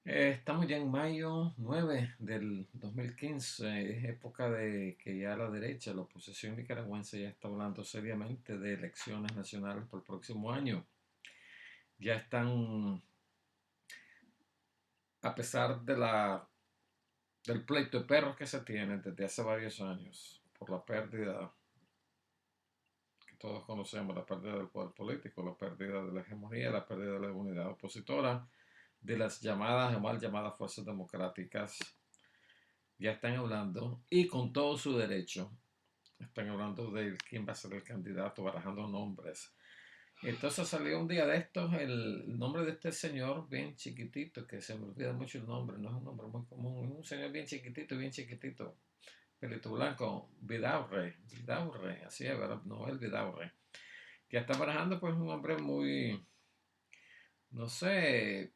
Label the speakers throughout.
Speaker 1: Estamos ya en mayo 9 del 2015. Es época de que ya la derecha, la oposición nicaragüense ya está hablando seriamente de elecciones nacionales por el próximo año. Ya están, a pesar del pleito de perros que se tiene desde hace varios años por la pérdida que todos conocemos, la pérdida del poder político, la pérdida de la hegemonía, la pérdida de la unidad opositora, de las llamadas o mal llamadas fuerzas democráticas, ya están hablando, y con todo su derecho, están hablando de quién va a ser el candidato, barajando nombres. Entonces salió un día de estos el nombre de este señor bien chiquitito, que se me olvida mucho el nombre, no es un nombre muy común, es un señor bien chiquitito, pelito blanco, Vidaurre, así es, ¿verdad? No el Vidaurre, que está barajando pues un hombre muy, no sé,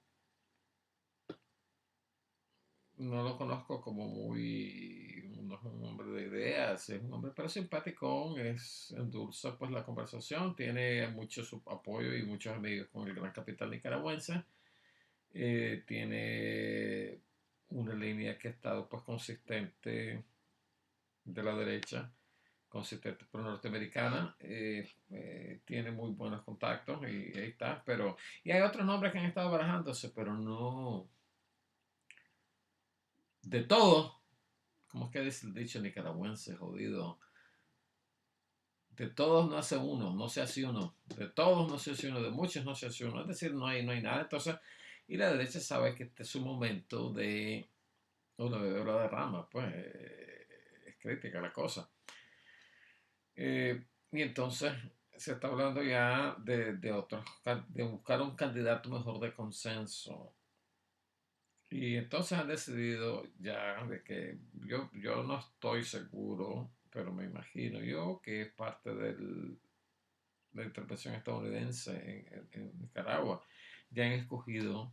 Speaker 1: no lo conozco como muy, no es un hombre de ideas, es un hombre pero simpático, es endulza pues la conversación, tiene mucho su apoyo y muchos amigos con el gran capital nicaragüense, tiene una línea que ha estado pues consistente de la derecha, consistente pro norteamericana, tiene muy buenos contactos y ahí está, pero, y hay otros nombres que han estado barajándose, pero no, de todo. ¿Cómo es que dice el dicho nicaragüense, jodido? De todos no hace uno, no se hace uno. De todos no se hace uno, de muchos no se hace uno. Es decir, no hay nada. Entonces, y la derecha sabe que este es un momento de una bebedora de rama, pues es crítica la cosa. Y entonces se está hablando ya de otros, de buscar un candidato mejor de consenso. Y entonces han decidido ya de que yo no estoy seguro, pero me imagino yo que es parte de la intervención estadounidense en Nicaragua. Ya han escogido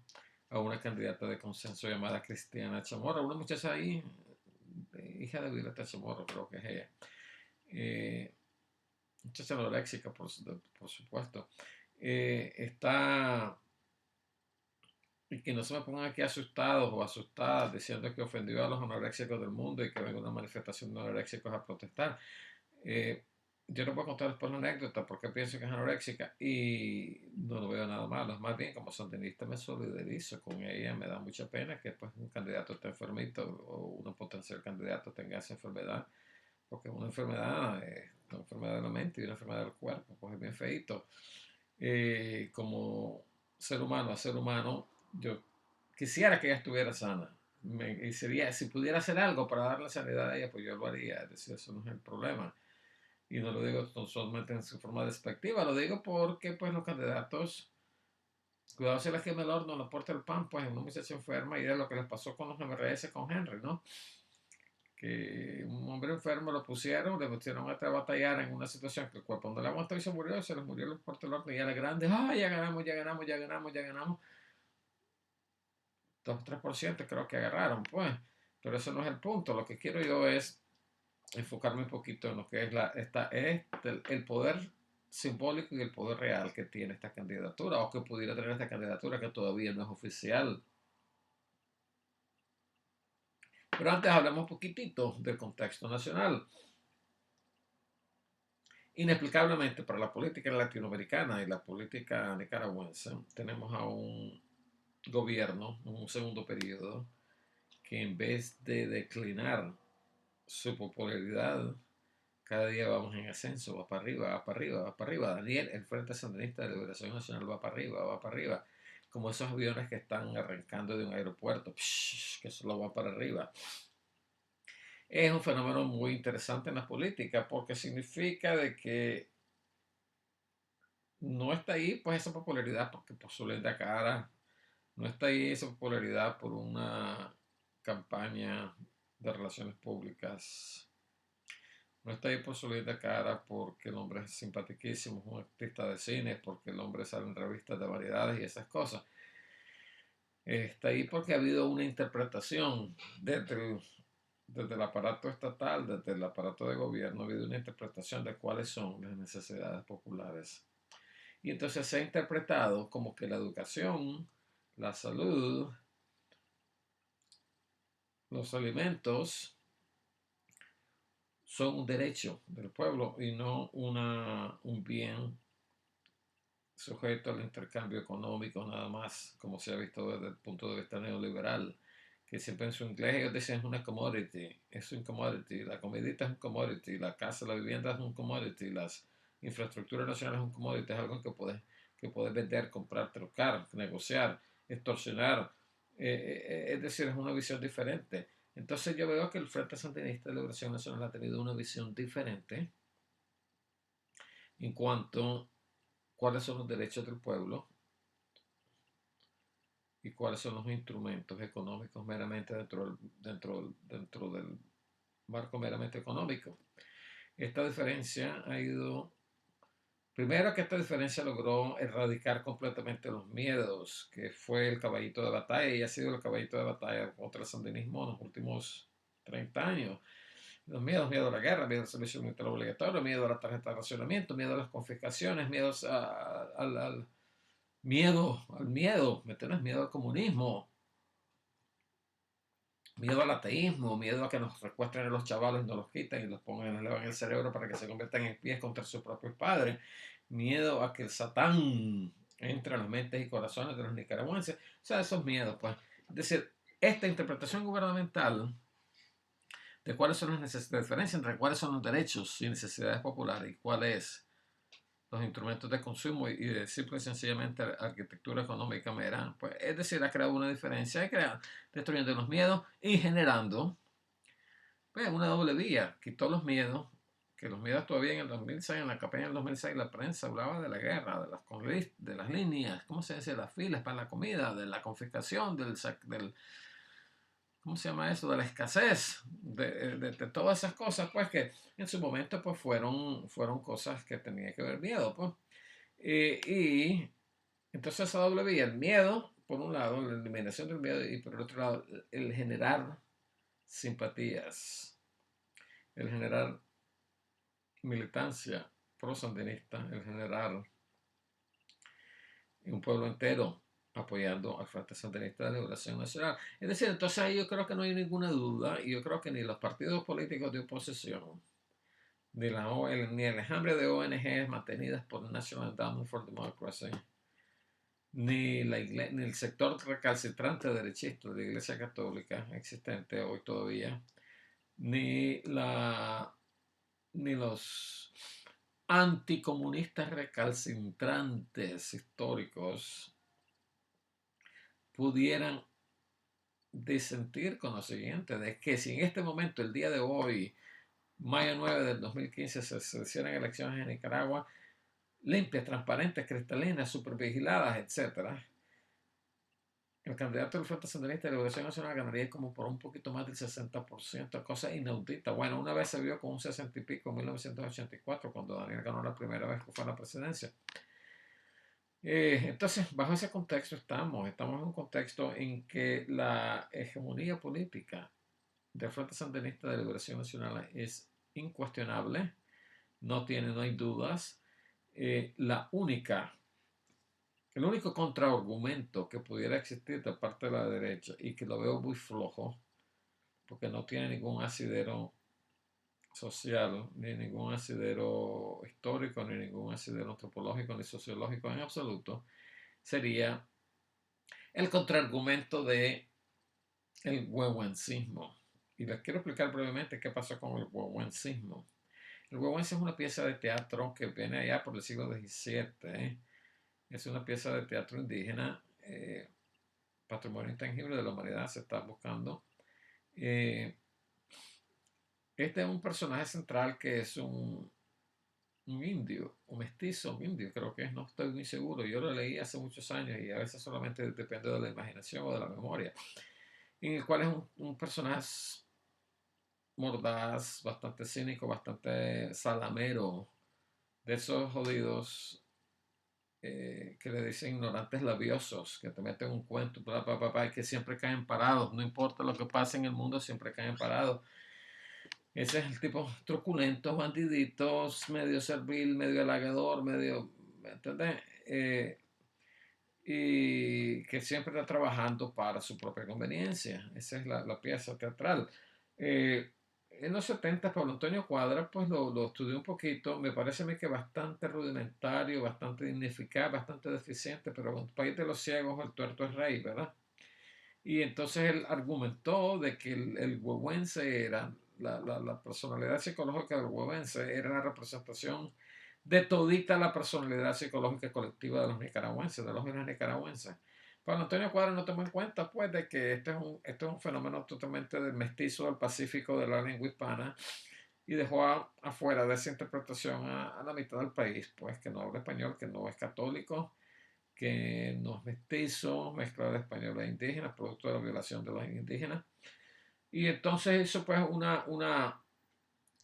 Speaker 1: a una candidata de consenso llamada Cristiana Chamorro, una muchacha ahí, hija de Violeta Chamorro, creo que es ella. Eh, Muchacha anoréxica, por supuesto. Está y que no se me pongan aquí asustados o asustadas diciendo que ofendió a los anoréxicos del mundo y que venga una manifestación de anoréxicos a protestar. Eh, yo no puedo contar después la anécdota porque pienso que es anoréxica y no lo veo nada malo. Más bien, como sandinista me solidarizo con ella. Me da mucha pena que pues, un candidato esté enfermito o un potencial candidato tenga esa enfermedad, porque es una enfermedad de la mente y una enfermedad del cuerpo, pues es bien feito. Como ser humano a ser humano, yo quisiera que ella estuviera sana. Y sería, si pudiera hacer algo para darle sanidad a ella, pues yo lo haría. Es decir, eso no es el problema. Y no lo digo solamente en su forma despectiva, lo digo porque pues los candidatos, cuidado si la quema el horno, no porta el pan, pues una muchacha enferma y era lo que les pasó con los MRS con Henry, ¿no? Que un hombre enfermo lo pusieron, le pusieron a batallar en una situación que el cuerpo no le aguantó y se murió, se les murió el porta el horno y era grande, ¡ah, ya ganamos, ya ganamos, ya ganamos, ya ganamos! 2 3% creo que agarraron, pues. Pero eso no es el punto. Lo que quiero yo es enfocarme un poquito en lo que es el poder simbólico y el poder real que tiene esta candidatura o que pudiera tener esta candidatura que todavía no es oficial. Pero antes hablemos un poquitito del contexto nacional. Inexplicablemente para la política latinoamericana y la política nicaragüense tenemos a un gobierno en un segundo periodo que en vez de declinar su popularidad, cada día vamos en ascenso, va para arriba, va para arriba, va para arriba. Daniel, el Frente Sandinista de Liberación Nacional va para arriba, va para arriba. Como esos aviones que están arrancando de un aeropuerto, que solo va para arriba. Es un fenómeno muy interesante en la política porque significa de que no está ahí pues esa popularidad porque por su linda cara, no está ahí esa popularidad por una campaña de relaciones públicas. No está ahí por su linda cara, porque el hombre es simpaticísimo, es un artista de cine, porque el hombre sale en revistas de variedades y esas cosas. Está ahí porque ha habido una interpretación desde el aparato estatal, desde el aparato de gobierno, ha habido una interpretación de cuáles son las necesidades populares. Y entonces se ha interpretado como que la educación, la salud, los alimentos son un derecho del pueblo y no un bien sujeto al intercambio económico nada más, como se ha visto desde el punto de vista neoliberal, que siempre en su inglés ellos dicen es un commodity, la comidita es un commodity, la casa, la vivienda es un commodity, las infraestructuras nacionales es un commodity, es algo que puedes vender, comprar, trocar, negociar, extorsionar, es decir, es una visión diferente. Entonces yo veo que el Frente Sandinista de Liberación Nacional ha tenido una visión diferente en cuanto cuáles son los derechos del pueblo y cuáles son los instrumentos económicos meramente dentro del marco meramente económico. Esta diferencia ha ido, primero que esta diferencia logró erradicar completamente los miedos, que fue el caballito de batalla y ha sido el caballito de batalla contra el sandinismo en los últimos 30 años. Los miedos, miedo a la guerra, miedo al servicio militar obligatorio, miedo a la tarjeta de racionamiento, miedo a las confiscaciones, miedos al miedo, ¿me tenés miedo al comunismo? Miedo al ateísmo, miedo a que nos recuestren a los chavalos y nos los quiten y los pongan en el cerebro para que se conviertan en espías contra sus propios padres. Miedo a que el Satán entre en las mentes y corazones de los nicaragüenses. O sea, esos miedos, pues. Es decir, esta interpretación gubernamental de cuáles son las necesidades, diferencia entre cuáles son los derechos y necesidades populares y cuáles los instrumentos de consumo y de simple y sencillamente arquitectura económica mera, pues es decir, ha creado una diferencia, destruyendo los miedos y generando pues, una doble vía. Quitó los miedos, que los miedos todavía en el 2006, en la campaña del 2006, la prensa hablaba de la guerra, de las líneas, ¿cómo se dice? Las filas para la comida, de la confiscación, del ¿cómo se llama eso? De la escasez, de todas esas cosas, pues que en su momento pues fueron cosas que tenía que ver miedo, pues. Y entonces esa doble vía, el miedo, por un lado, la eliminación del miedo, y por el otro lado, el generar simpatías, el generar militancia pro-sandinista, el generar un pueblo entero apoyando al Frente Sandinista de Liberación Nacional. Es decir, entonces ahí yo creo que no hay ninguna duda, y yo creo que ni los partidos políticos de oposición, ni el enjambre de ONGs mantenidas por el National Endowment for Democracy, ni el sector recalcitrante derechista de la Iglesia Católica existente hoy todavía, ni, ni los anticomunistas recalcitrantes históricos pudieran disentir con lo siguiente, de que si en este momento, el día de hoy, mayo 9 del 2015, se hicieran elecciones en Nicaragua, limpias, transparentes, cristalinas, supervigiladas, etc., el candidato del Frente Sandinista de Liberación Nacional ganaría como por un poquito más del 60%, cosa inaudita. Bueno, una vez se vio con un 60 y pico en 1984, cuando Daniel ganó la primera vez que fue a la presidencia. Entonces, bajo ese contexto estamos en un contexto en que la hegemonía política del Frente Sandinista de Liberación Nacional es incuestionable, no hay dudas. El único contraargumento que pudiera existir de parte de la derecha, y que lo veo muy flojo, porque no tiene ningún asidero social, ni ningún asidero histórico, ni ningún asidero antropológico, ni sociológico en absoluto, sería el contraargumento de el huehuencismo. Y les quiero explicar brevemente qué pasó con el huehuencismo. El huehuense es una pieza de teatro que viene allá por el siglo XVII. Es una pieza de teatro indígena, patrimonio intangible de la humanidad, se está buscando. Este es un personaje central que es un indio, un mestizo, un indio, creo que es, no estoy muy seguro. Yo lo leí hace muchos años y a veces solamente depende de la imaginación o de la memoria. En el cual es un personaje mordaz, bastante cínico, bastante salamero, de esos jodidos que le dicen ignorantes labiosos, que te meten un cuento, y que siempre caen parados, no importa lo que pase en el mundo, siempre caen parados. Ese es el tipo truculento, bandiditos, medio servil, medio halagador, medio, ¿me entiendes? y que siempre está trabajando para su propia conveniencia. Esa es la pieza teatral. Eh, en los 70, Pablo Antonio Cuadra, pues lo estudié un poquito, me parece a mí que bastante rudimentario, bastante ineficaz, bastante deficiente, pero en el país de los ciegos el tuerto es rey, ¿verdad? Y entonces él argumentó de que el huehuense era, la personalidad psicológica del huehuense era la representación de todita la personalidad psicológica colectiva de los nicaragüenses, de los jóvenes nicaragüenses. Pablo Antonio Cuadra no tomó en cuenta, pues, de que este es un fenómeno totalmente del mestizo del Pacífico de la lengua hispana y dejó afuera de esa interpretación a la mitad del país, pues, que no habla español, que no es católico, que no es mestizo, mezcla de español e indígena, producto de la violación de los indígenas. Y entonces eso pues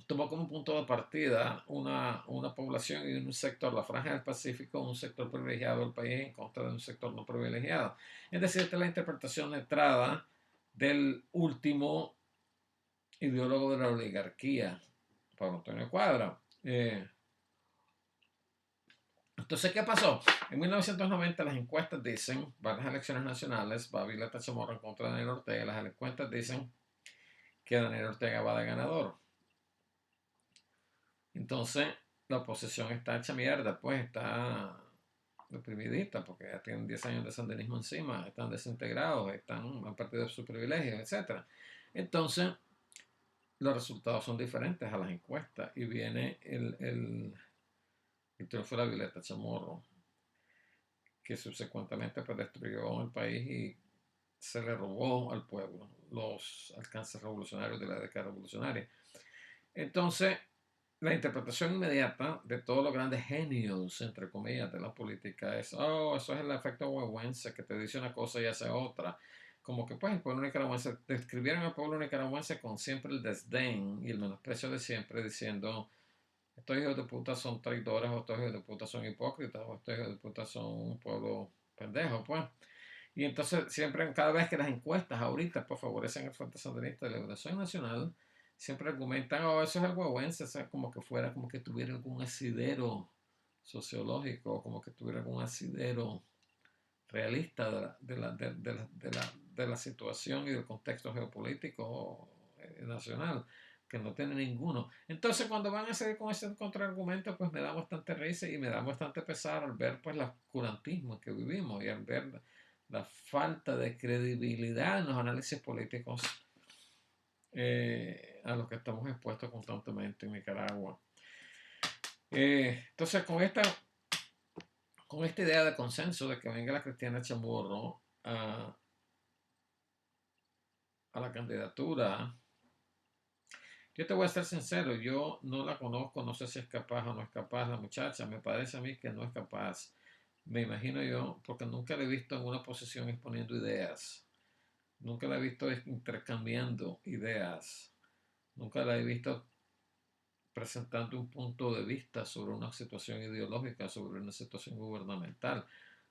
Speaker 1: tomó como punto de partida una población y un sector, la franja del Pacífico, un sector privilegiado del país en contra de un sector no privilegiado. Es decir, esta es la interpretación letrada del último ideólogo de la oligarquía, Pablo Antonio Cuadra. Entonces, ¿qué pasó? En 1990 las encuestas dicen, van las elecciones nacionales, va Violeta Chamorro en contra de Daniel Ortega, las encuestas dicen que Daniel Ortega va de ganador. Entonces, la oposición está hecha mierda, pues está deprimidita, porque ya tienen 10 años de sandinismo encima, están desintegrados, han perdido sus privilegios, etc. Entonces, los resultados son diferentes a las encuestas y viene el triunfo de la Violeta Chamorro, que subsecuentemente pues, destruyó el país y se le robó al pueblo los alcances revolucionarios de la década revolucionaria. Entonces, la interpretación inmediata de todos los grandes genios, entre comillas, de la política es, oh, eso es el efecto huehuense, que te dice una cosa y hace otra. Como que pues el pueblo nicaragüense, describieron al pueblo nicaragüense con siempre el desdén y el menosprecio de siempre, diciendo, estos hijos de puta son traidores, o estos hijos de puta son hipócritas, o estos hijos de puta son un pueblo pendejo, pues. Y entonces siempre, cada vez que las encuestas ahorita pues favorecen el Frente Sandinista de Liberación Nacional, siempre argumentan, oh, eso es el huehuense, o sea, como que fuera, como que tuviera algún asidero sociológico, como que tuviera algún asidero realista de la situación y del contexto geopolítico nacional, que no tiene ninguno. Entonces, cuando van a seguir con ese contraargumento, pues me da bastante risa y me da bastante pesar al ver pues el oscurantismo que vivimos y al ver la falta de credibilidad en los análisis políticos a los que estamos expuestos constantemente en Nicaragua. Entonces, con esta idea de consenso de que venga la Cristiana Chamorro a la candidatura, yo te voy a ser sincero, yo no la conozco, no sé si es capaz o no es capaz la muchacha, me parece a mí que no es capaz, me imagino yo, porque nunca la he visto en una posición exponiendo ideas, nunca la he visto intercambiando ideas, nunca la he visto presentando un punto de vista sobre una situación ideológica, sobre una situación gubernamental.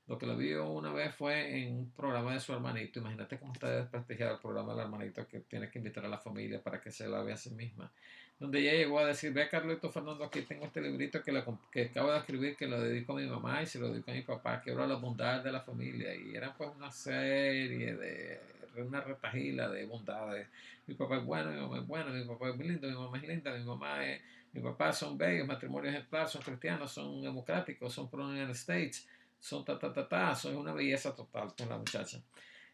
Speaker 1: Lo que lo vi una vez fue en un programa de su hermanito. Imagínate cómo está desprestigiado el programa del hermanito, que tiene que invitar a la familia para que se la vea a sí misma. Donde ella llegó a decir, ve Carlito Fernando, aquí tengo este librito que acabo de escribir, que lo dedico a mi mamá y se lo dedico a mi papá, que habla de la bondad de la familia. Y eran pues una serie una retahila de bondades. Mi papá es bueno, mi mamá es buena, mi papá es lindo, mi mamá es linda, mi papá son bellos, matrimonios ejemplar, son cristianos, son democráticos, son pro United States, son son una belleza total con la muchacha.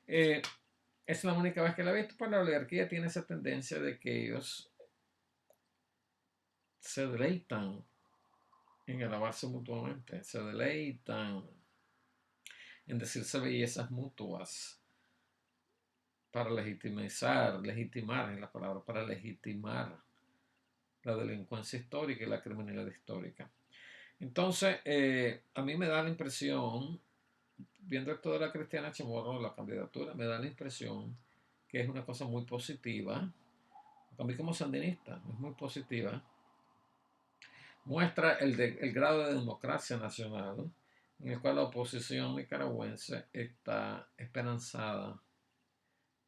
Speaker 1: Es la única vez que la he visto, pues la oligarquía tiene esa tendencia de que ellos se deleitan en alabarse mutuamente, se deleitan en decirse bellezas mutuas para legitimar en la palabra, para legitimar la delincuencia histórica y la criminalidad histórica. Entonces, a mí me da la impresión, viendo esto de la Cristiana Chamorro, la candidatura, me da la impresión que es una cosa muy positiva. A mí como sandinista es muy positiva. Muestra el grado de democracia nacional en el cual la oposición nicaragüense está esperanzada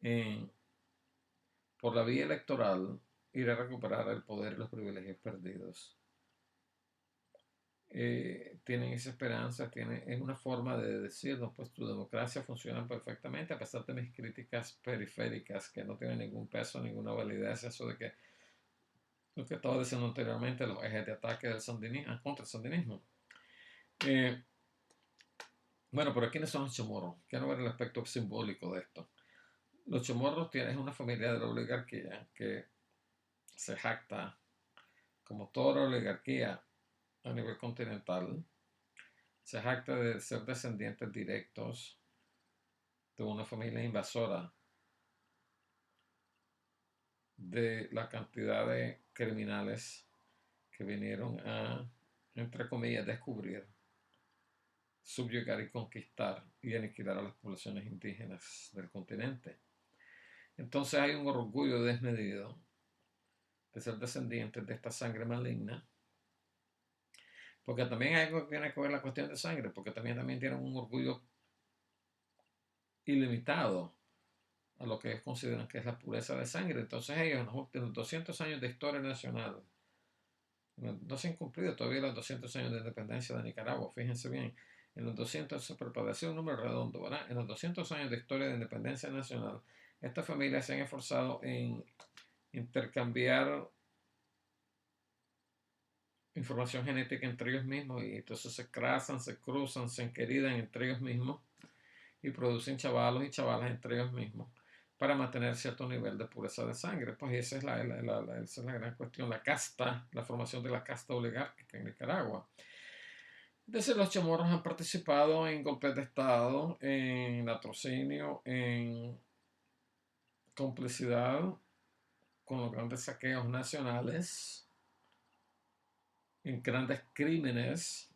Speaker 1: en, por la vía electoral, ir a recuperar el poder y los privilegios perdidos tienen esa esperanza, es una forma de decirnos, pues tu democracia funciona perfectamente, a pesar de mis críticas periféricas, que no tienen ningún peso, ninguna validez, eso de que lo que estaba diciendo anteriormente, los ejes de ataque del sandinismo, contra el sandinismo. Eh, bueno, pero ¿quiénes son los chamorros? Quiero ver el aspecto simbólico de esto. Los chamorros tienen una familia de la oligarquía que se jacta, como toda la oligarquía a nivel continental, se jacta de ser descendientes directos de una familia invasora, de la cantidad de criminales que vinieron a, entre comillas, descubrir, subyugar y conquistar y aniquilar a las poblaciones indígenas del continente. Entonces hay un orgullo desmedido de ser descendientes de esta sangre maligna, porque también hay algo que tiene que ver la cuestión de sangre, porque también tienen un orgullo ilimitado a lo que ellos consideran que es la pureza de sangre. Entonces ellos, en los 200 años de historia nacional, no se han cumplido todavía los 200 años de independencia de Nicaragua, fíjense bien, en los 200, pero para decir un número redondo, ¿verdad? En los 200 años de historia de independencia nacional, estas familias se han esforzado en intercambiar información genética entre ellos mismos y entonces se crazan, se cruzan, se enqueridan entre ellos mismos y producen chavalos y chavalas entre ellos mismos para mantener cierto nivel de pureza de sangre. Pues esa es esa es la gran cuestión, la casta, la formación de la casta oligárquica en Nicaragua. Desde los chamorros han participado en golpes de Estado, en latrocinio, en complicidad con los grandes saqueos nacionales, en grandes crímenes,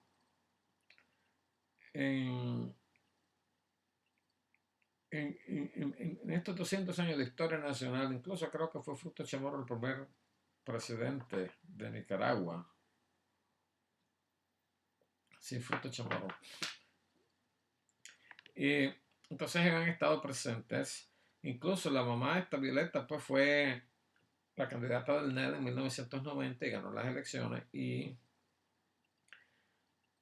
Speaker 1: en en estos 200 años de historia nacional, incluso creo que fue Fruto Chamorro el primer presidente de Nicaragua. Sí, Fruto Chamorro. Y entonces han estado presentes. Incluso la mamá de esta Violeta pues fue la candidata del NED en 1990 y ganó las elecciones. Y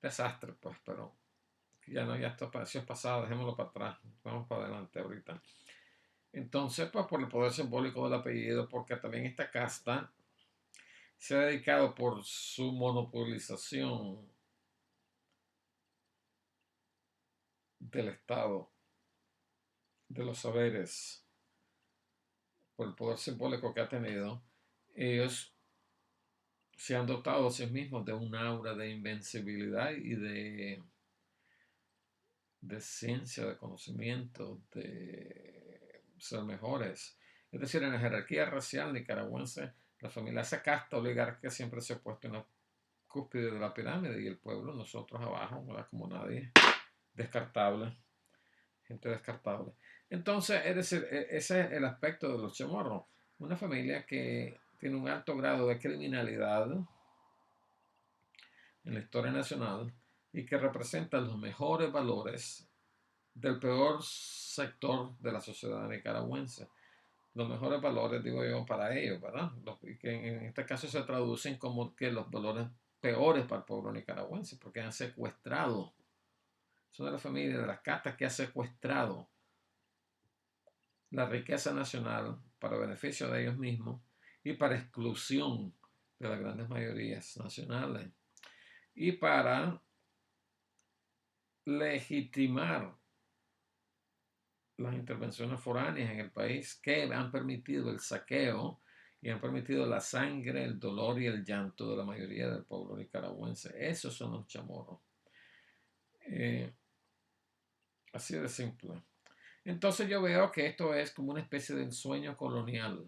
Speaker 1: desastre, pues, pero ya no, ya esto es pasado, dejémoslo para atrás, vamos para adelante ahorita. Entonces, pues por el poder simbólico del apellido, porque también esta casta se ha dedicado por su monopolización del Estado, de los saberes, por el poder simbólico que ha tenido, ellos se han dotado a sí mismos de un aura de invencibilidad y de ciencia, de conocimiento, de ser mejores. Es decir, en la jerarquía racial nicaragüense, la familia, esa casta oligarca siempre se ha puesto en la cúspide de la pirámide y el pueblo, nosotros abajo, ¿verdad? Como nadie, descartable, gente descartable. Entonces, es decir, ese es el aspecto de los chamorros. Una familia que tiene un alto grado de criminalidad en la historia nacional y que representa los mejores valores del peor sector de la sociedad nicaragüense. Los mejores valores, digo yo, para ellos, ¿verdad? Y que en este caso se traducen como que los valores peores para el pueblo nicaragüense, porque han secuestrado. Son de la familia de las castas que ha secuestrado la riqueza nacional para beneficio de ellos mismos y para exclusión de las grandes mayorías nacionales y para legitimar las intervenciones foráneas en el país que han permitido el saqueo y han permitido la sangre, el dolor y el llanto de la mayoría del pueblo nicaragüense. Esos son los chamorros. Así de simple. Entonces yo veo que esto es como una especie de sueño colonial.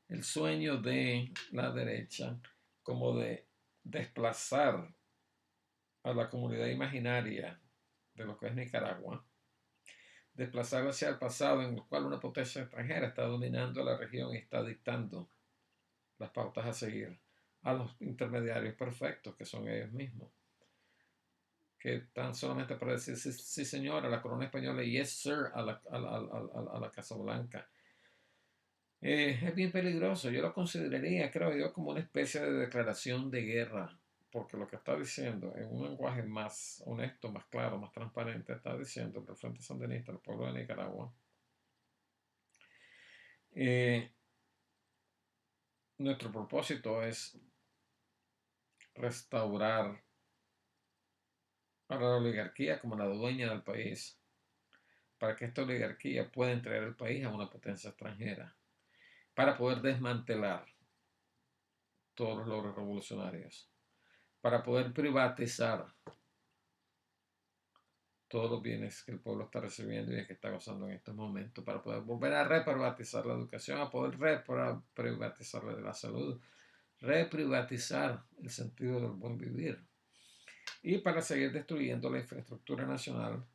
Speaker 1: El sueño de la derecha como de desplazar a la comunidad imaginaria de lo que es Nicaragua, desplazarla hacia el pasado en el cual una potencia extranjera está dominando la región y está dictando las pautas a seguir a los intermediarios perfectos que son ellos mismos, que están solamente para decir sí, sí señor a la corona española y yes sir a la Casa Blanca. Es bien peligroso. Yo lo consideraría, creo yo, como una especie de declaración de guerra porque lo que está diciendo en un lenguaje más honesto, más claro, más transparente, está diciendo que el Frente Sandinista, el pueblo de Nicaragua, eh, nuestro propósito es restaurar a la oligarquía como la dueña del país, para que esta oligarquía pueda entregar el país a una potencia extranjera, para poder desmantelar todos los logros revolucionarios, para poder privatizar todos los bienes que el pueblo está recibiendo y que está gozando en estos momentos, para poder volver a reprivatizar la educación, a poder reprivatizar la salud, reprivatizar el sentido del buen vivir, y para seguir destruyendo la infraestructura nacional,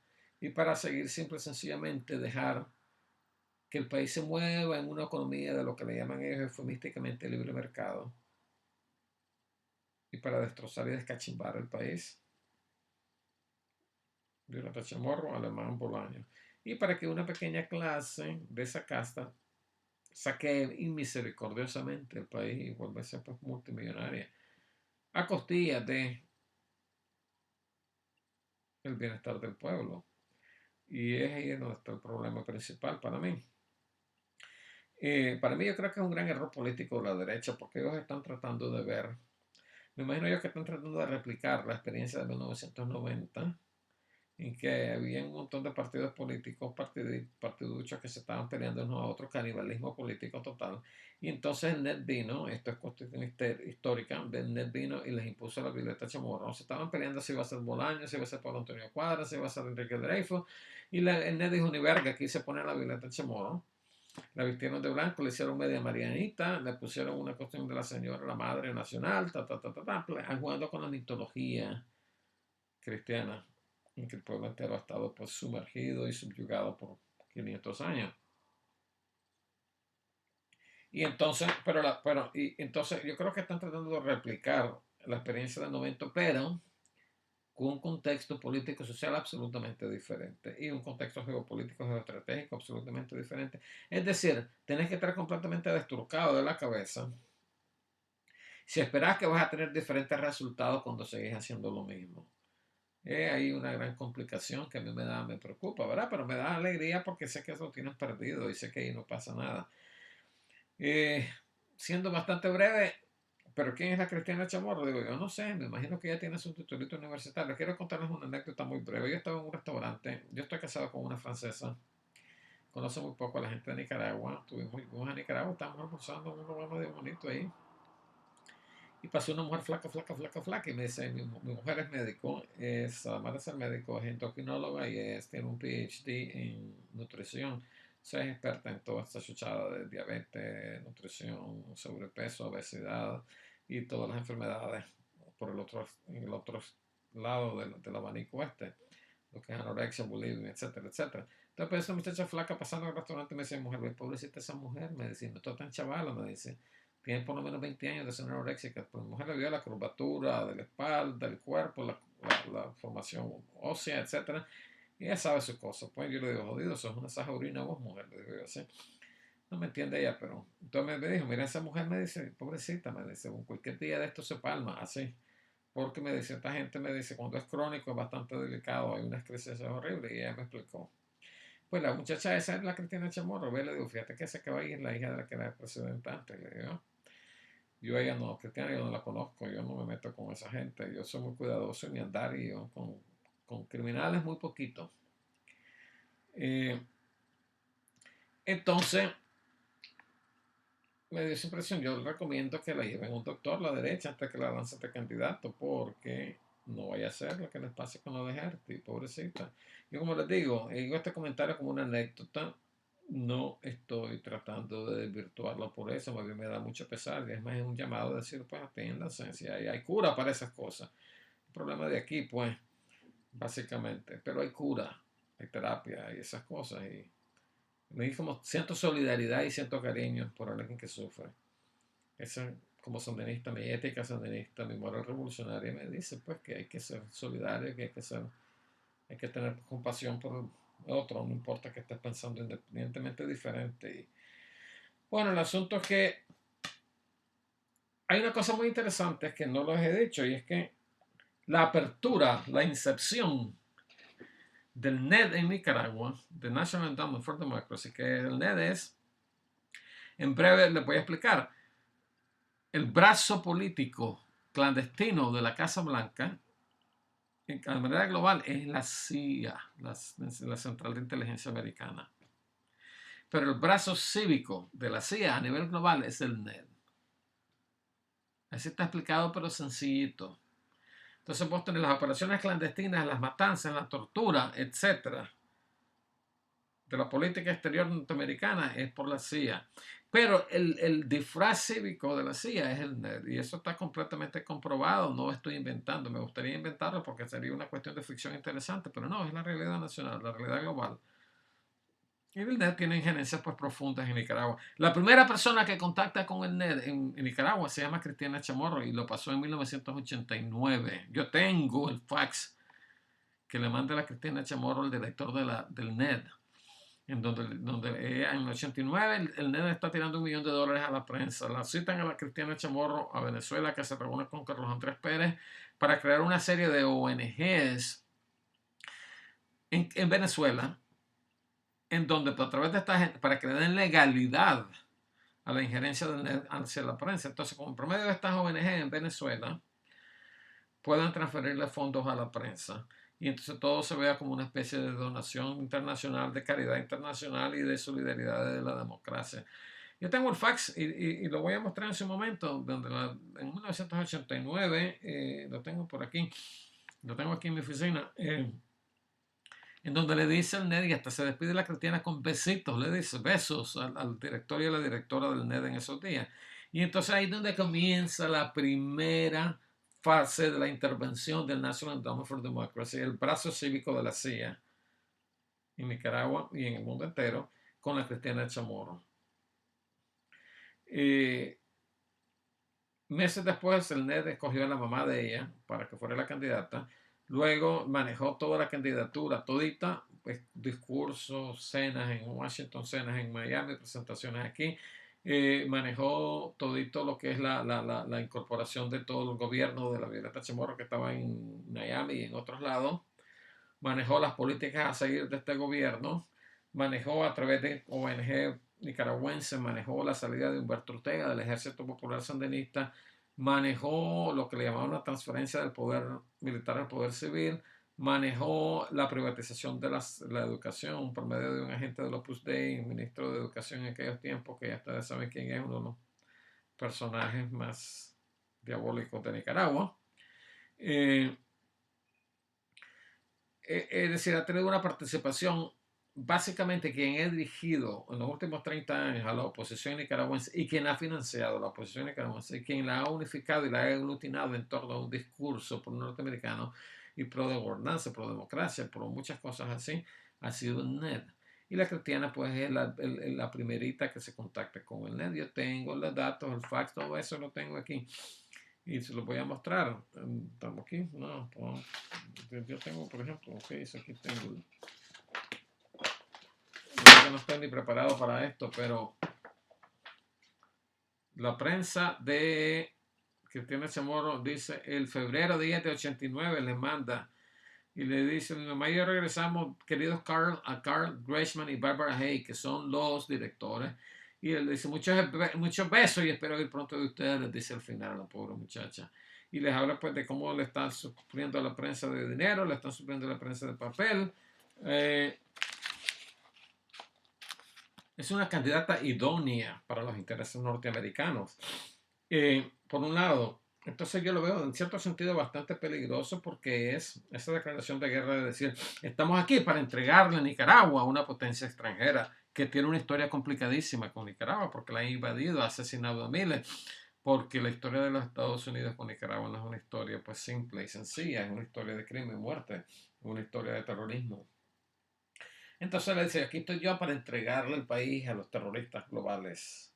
Speaker 1: y para seguir simple y sencillamente dejar que el país se mueva en una economía de lo que le llaman ellos eufemísticamente libre mercado, y para destrozar y descachimbar el país. Violeta Chamorro, Alemán Bolaño. Y para que una pequeña clase de esa casta saque inmisericordiosamente el país y vuelva a ser pues, multimillonaria a costillas de el bienestar del pueblo. Y es ahí donde está el problema principal para mí. Para mí yo creo que es un gran error político de la derecha porque ellos están tratando de ver, me imagino yo que están tratando de replicar la experiencia de 1990 en que había un montón de partidos políticos, partiduchos que se estaban peleando unos a otros, canibalismo político total. Y entonces el NET vino, esto es cuestión histórica, del NET vino y les impuso la Violeta Chamorro. Se estaban peleando si iba a ser Bolaños, si iba a ser Pablo Antonio Cuadra, si iba a ser Enrique Dreyfus. Y el NET dijo, ni verga, aquí se pone la Violeta Chamorro. La vistieron de blanco, le hicieron media marianita, le pusieron una cuestión de la señora, la madre nacional, jugando con la mitología cristiana en que el pueblo entero ha estado pues, sumergido y subyugado por 500 años. Y entonces, y entonces yo creo que están tratando de replicar la experiencia del 90, pero con un contexto político y social absolutamente diferente y un contexto geopolítico geoestratégico absolutamente diferente. Es decir, tenés que estar completamente destrucado de la cabeza si esperás que vas a tener diferentes resultados cuando seguís haciendo lo mismo. Hay una gran complicación que a mí me preocupa, ¿verdad? Pero me da alegría porque sé que eso lo tienes perdido y sé que ahí no pasa nada. Eh, Siendo bastante breve, pero ¿quién es la Cristiana Chamorro? Digo, yo no sé, me imagino que ella tiene su titulito universitario. Quiero contarles una anécdota muy breve. Yo estaba en un restaurante, yo estoy casado con una francesa, conoce muy poco a la gente de Nicaragua, fuimos a Nicaragua, estábamos almorzando en un lugar medio bonito ahí. Y pasó una mujer flaca, flaca, flaca, flaca. Y me dice, mi mujer es médico, además de ser médico, es endocrinóloga y tiene un PhD en nutrición. O sea, es experta en toda esta chuchada de diabetes, nutrición, sobrepeso, obesidad y todas las enfermedades por en el otro lado del abanico este, lo que es anorexia, bulimia, etcétera, etcétera. Entonces, pues, esa muchacha flaca pasando en el restaurante me dice, mujer, pobrecita esa mujer, me dice, no está tan chavala, me dice, tiene por lo menos 20 años de ser anoréxica, pues la mujer le vio la curvatura de la espalda, del cuerpo, la formación ósea, etcétera, y ella sabe sus cosas. Pues yo le digo, jodido, sos una sajaurina vos, mujer, le digo yo así. No me entiende ella, pero entonces me dijo, mira, esa mujer me dice, pobrecita, me dice, cualquier día de esto se palma, así. Porque me dice, esta gente me dice, cuando es crónico es bastante delicado, hay unas crisis horribles, y ella me explicó. Pues la muchacha esa es la Cristina Chamorro, ve, le digo, fíjate que se acaba de ir la hija de la que era presidenta antes, le digo. Yo a ella no, Cristina yo no la conozco, yo no me meto con esa gente, yo soy muy cuidadoso en mi andar y yo con criminales muy poquito. Entonces, me dio esa impresión, yo le recomiendo que la lleven a un doctor a la derecha hasta que la lancen de candidato, porque no vaya a ser lo que les pase con los de Herty, pobrecita. Yo como les digo este comentario como una anécdota, no estoy tratando de desvirtuarlo por eso, más bien me da mucho pesar, y es más un llamado a decir, pues atiéndanse, si hay cura para esas cosas. El problema de aquí, pues, básicamente, pero hay cura, hay terapia y esas cosas, y me como siento solidaridad y siento cariño por alguien que sufre. Esa, como sandinista, mi ética sandinista, mi moral revolucionaria me dice pues que hay que ser solidario, que hay que tener compasión por el otro, no importa que estés pensando independientemente diferente. Y, bueno, el asunto es que hay una cosa muy interesante que no les he dicho y es que la apertura, la incepción del NED en Nicaragua, the National Endowment for Democracy, que el NED es, en breve les voy a explicar, el brazo político clandestino de la Casa Blanca, de manera global, es la CIA, la Central de Inteligencia Americana. Pero el brazo cívico de la CIA a nivel global es el NED. Así está explicado, pero sencillito. Entonces vos tenés las operaciones clandestinas, las matanzas, la tortura, etcétera, de la política exterior norteamericana es por la CIA. Pero el disfraz cívico de la CIA es el NED. Y eso está completamente comprobado. No estoy inventando. Me gustaría inventarlo porque sería una cuestión de ficción interesante. Pero no, es la realidad nacional, la realidad global. Y el NED tiene injerencias pues, profundas en Nicaragua. La primera persona que contacta con el NED en Nicaragua se llama Cristina Chamorro y lo pasó en 1989. Yo tengo el fax que le manda a Cristina Chamorro, el director del NED, en donde en el 89 el NED está tirando $1 millón a la prensa. La citan a la Cristina Chamorro a Venezuela, que se reúne con Carlos Andrés Pérez para crear una serie de ONGs en Venezuela, en donde a través de esta gente, para que le den legalidad a la injerencia del NED hacia la prensa. Entonces, como promedio de estas ONG en Venezuela, puedan transferirle fondos a la prensa. Y entonces todo se vea como una especie de donación internacional, de caridad internacional y de solidaridad de la democracia. Yo tengo el fax y lo voy a mostrar en su momento, donde en 1989, lo tengo por aquí, lo tengo aquí en mi oficina, en donde le dice al NED, y hasta se despide la Cristina con besitos, le dice besos al director y a la directora del NED en esos días. Y entonces ahí es donde comienza la primera fase de la intervención del National Endowment for Democracy, el brazo cívico de la CIA en Nicaragua y en el mundo entero, con la Cristina Chamorro. Meses después, el NED escogió a la mamá de ella para que fuera la candidata. Luego manejó toda la candidatura, todita, pues, discursos, cenas en Washington, cenas en Miami, presentaciones aquí. Manejó todito lo que es la incorporación de todo el gobierno de la Violeta Chamorro que estaba en Miami y en otros lados. Manejó las políticas a seguir de este gobierno. Manejó a través de ONG nicaragüense, manejó la salida de Humberto Ortega del Ejército Popular Sandinista, manejó lo que le llamaban la transferencia del poder militar al poder civil, manejó la privatización de la educación por medio de un agente del Opus Dei, ministro de Educación en aquellos tiempos, que ya ustedes saben quién es, uno de los personajes más diabólicos de Nicaragua. Es decir, ha tenido una participación, básicamente quien ha dirigido en los últimos 30 años a la oposición nicaragüense y quien ha financiado la oposición nicaragüense y quien la ha unificado y la ha aglutinado en torno a un discurso pro norteamericano y pro de gobernanza, pro democracia, pro muchas cosas así, ha sido el NED. Y la Cristiana pues es la primerita que se contacta con el NED. Yo tengo los datos, el fax, todo eso lo tengo aquí. Y se lo voy a mostrar. ¿Estamos aquí? No, yo tengo, por ejemplo, ok, eso aquí tengo. Yo no estoy ni preparado para esto, pero la prensa de Cristina Chamorro dice, el febrero 10 de 89 le manda y le dice, mi mamá y yo regresamos, queridos Carl Gresham y Barbara Hay, que son los directores. Y él dice, muchos besos y espero ir pronto de ustedes, les dice al final a la pobre muchacha. Y les habla pues de cómo le están sufriendo a la prensa de dinero, le están sufriendo a la prensa de papel. Es una candidata idónea para los intereses norteamericanos. Por un lado, entonces yo lo veo en cierto sentido bastante peligroso porque es esa declaración de guerra de decir, estamos aquí para entregarle a Nicaragua a una potencia extranjera que tiene una historia complicadísima con Nicaragua porque la ha invadido, ha asesinado a miles, porque la historia de los Estados Unidos con Nicaragua no es una historia pues simple y sencilla, es una historia de crimen y muerte, una historia de terrorismo. Entonces le dice, aquí estoy yo para entregarle el país a los terroristas globales,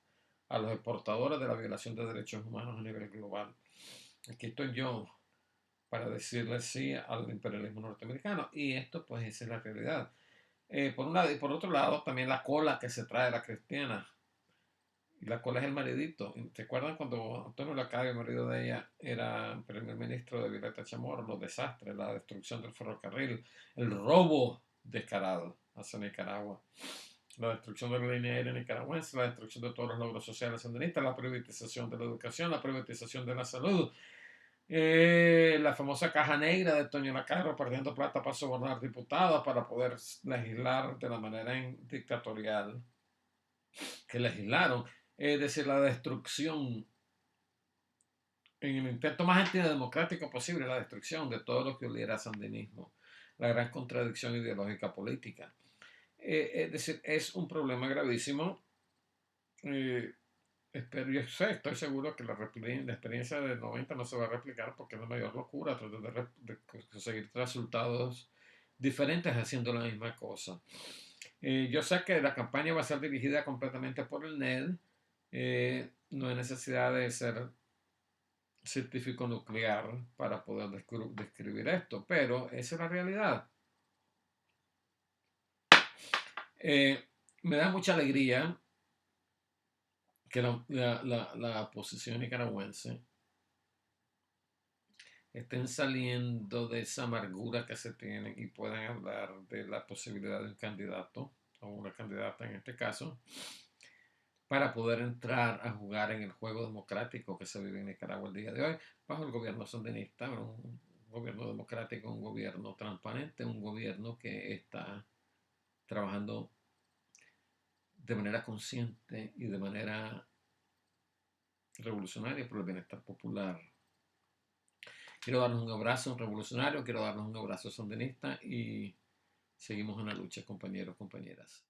Speaker 1: a los exportadores de la violación de derechos humanos a nivel global. Aquí estoy yo para decirle sí al imperialismo norteamericano. Y esto, pues, esa es la realidad. Por un lado, y por otro lado, también la cola que se trae la cristiana. y la cola es el maridito. ¿Se acuerdan cuando Antonio Lacayo, el marido de ella, era primer ministro de Violeta Chamorro? Los desastres, la destrucción del ferrocarril, el robo descarado hacia Nicaragua, la destrucción de la línea aérea nicaragüense, la destrucción de todos los logros sociales sandinistas, la privatización de la educación, la privatización de la salud, la famosa caja negra de Toño Lacarro perdiendo plata para sobornar diputados para poder legislar de la manera dictatorial que legislaron. Es decir, la destrucción, en el intento más antidemocrático posible, la destrucción de todo lo que oliera a sandinismo, la gran contradicción ideológica política. Es decir, es un problema gravísimo. Yo sé, estoy seguro que la experiencia del 90 no se va a replicar porque es la mayor locura tratar de conseguir resultados diferentes haciendo la misma cosa. Yo sé que la campaña va a ser dirigida completamente por el NED. No hay necesidad de ser científico nuclear para poder describir esto, pero esa es la realidad. Me da mucha alegría que la oposición nicaragüense estén saliendo de esa amargura que se tienen y puedan hablar de la posibilidad de un candidato o una candidata en este caso para poder entrar a jugar en el juego democrático que se vive en Nicaragua el día de hoy bajo el gobierno sandinista, un gobierno democrático, un gobierno transparente, un gobierno que está trabajando de manera consciente y de manera revolucionaria por el bienestar popular. Quiero darles un abrazo revolucionario, quiero darles un abrazo sandinista y seguimos en la lucha, compañeros, compañeras.